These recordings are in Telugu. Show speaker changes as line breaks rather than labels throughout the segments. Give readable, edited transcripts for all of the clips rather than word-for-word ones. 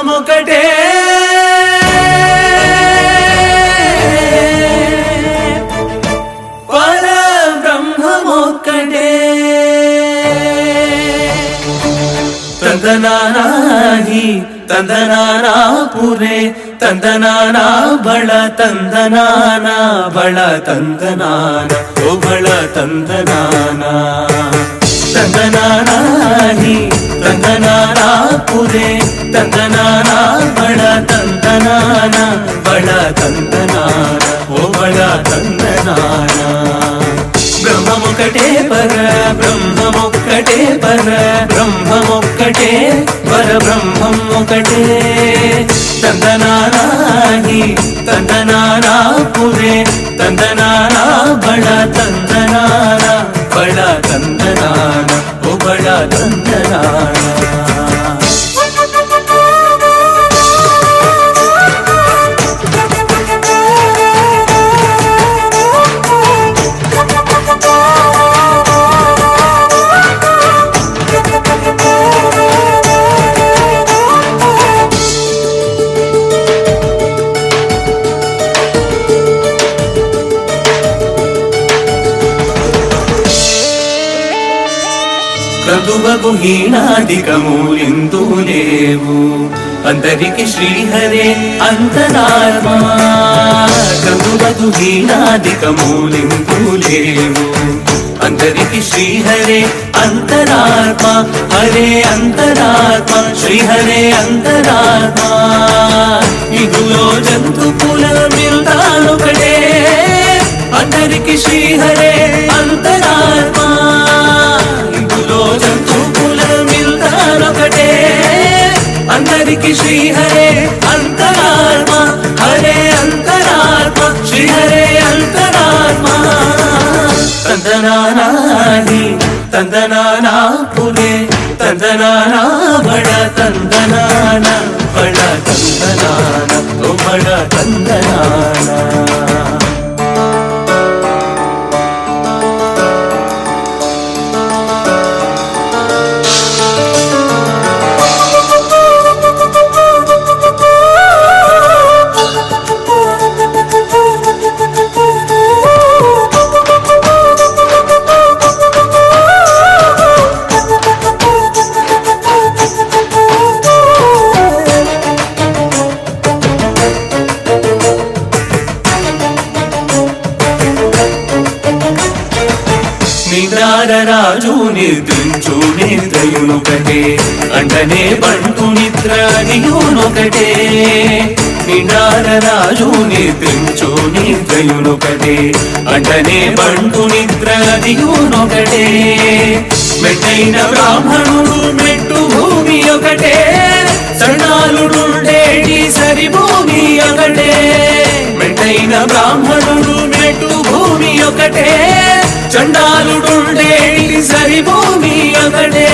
బ్రహ్మముకటే పరబ్రహ్మముకటే ತಂದನಾನಾಹಿ ತಂದನಾನಾ ಪುರೆ ತಂದನಾನಾ ಬಳ ತಂದನಾನ ಬಳ ತಂದನಾನ ಓ ಬಳ ತಂದನಾನ ತಂದನಾನಾಹಿ ತಂದನಾನಾ ಪುರೆ ತಂದನಾನಾ ಬಳ ತಂದನಾನ ಬಳ ತಂದನಾನ ಓ ಬಳ ತಂದನಾನ ಬ್ರಹ್ಮಮುಕಟೇ ಪರ ಬ್ರಹ್ಮಮುಕಟೇ ಪರ ಬ್ರಹ್ಮಮುಕಟೇ ಪರ ಬ್ರಹ್ಮಮುಕಟೇ ತಂದನಾನಾಹಿ ತಂದನಾನಾ ಪುರೆ ತಂದನಾನಾ ಬಳ ತಂದನಾನ ಬಳ ತಂದನಾನ ಓ ಬಳ ತಂದನಾನ క్రతువగు హీనాధికములిందు లేవు అందరికి శ్రీహరే అంతరాత్మా క్రతువగు హీనాధికములిందు లేవు అందరికి శ్రీహరే అంతరాత్మా హరే అంతరాత్మ శ్రీహరే అంతరాత్మా ఇగులో జంతు కుల మిల్తానొకటే అందరికి శ్రీహరే అంతరాత్మా అందరికి శ్రీహరే అంతరాత్మ హరే అంతరాత్మ శ్రీహరే అంతరాత్మ ತಂದನಾನಾಹಿ ತಂದನಾನಾ ಪುರೆ ತಂದನಾನಾ ಬಡ ತಂದನಾನ ಬಡ ತಂದನಾನ ಓ ಬಡ ತಂದನಾನ రాజు నిద్రించు నిద్రయునొకటే అంటనే బంటు నిద్ర అదియునొకటే నిండార రాజు నిద్రించు నిద్రయునొకటే అంటనే బంటు నిద్ర అదియునొకటే మెట్టైన బ్రాహ్మణుడు మెట్టు భూమి ఒకటే సన్నాలుడుండేటి సరి భూమి ఒకటే మెట్టైన బ్రాహ్మణుడు మెట్టు భూమి ఒకటే చండాలుడుండేటి సరి భూమి ఒకటే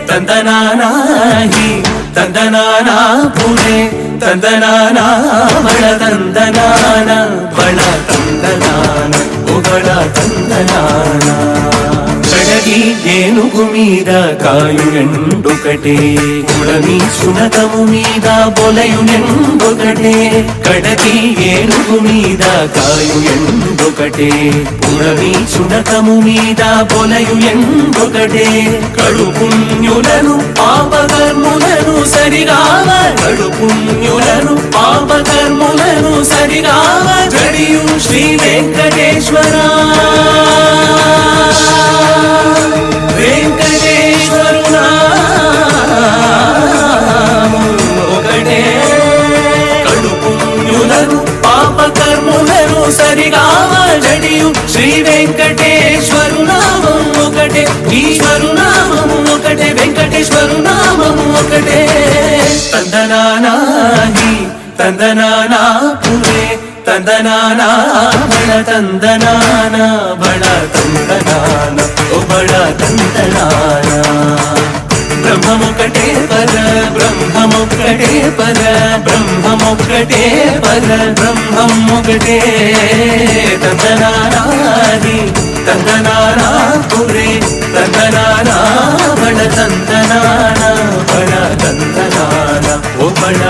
ತಂದನಾನಾಹಿ ತಂದನಾನಾ ಪುರೆ ತಂದನಾನಾ ಬಳ ತಂದನಾನ ಬಳ ತಂದನಾನ ಓ ಬಳ ತಂದನಾನ కడగి ఏనుగు మీద కాయునెండొకటే కుళమి సునకము మీద బొలయునెండొకటే కడగి ఏనుగు మీద కాయునెండొకటే కుళమి సునకము మీద బొలయునెండొకటే కడు పుణ్యులను పాపకర్ములను సరిగావ కడు పుణ్యులను పాపకర్ములను సరిగావ జడియు శ్రీ వెంకటేశ్వర వెంకటేశ్వరునా ఒకటే కడు పుణ్యులను పాపకర్ములను సరిగావ జడియు శ్రీ వెంకటేశ్వరు నామం ఒకటే ఈశ్వరు నామం ఒకటే వెంకటేశ్వరు నామం ఒకటే ತಂದನಾನಾಹಿ ತಂದನಾನಾ ಪುರೆ ತಂದನಾನಾ ಬಳ ತಂದನಾನ ಬಳ ತಂದನಾನ ಓ ಬಳ ತಂದನಾನ ಬ್ರಹ್ಮಮುಕಟೇ ಪರ ಬ್ರಹ್ಮಮುಕಟೇ ಪರ ಬ್ರಹ್ಮಮುಕಟೇ ಪರ ಬ್ರಹ್ಮಮುಕಟೇ ತಂದನಾನಾಹಿ ತಂದನಾನ ಪುರೇ ತಂದನಾನ ಬಳ ತಂದನಾನ ಬಳ ತಂದನಾನ ಓ ಬಳ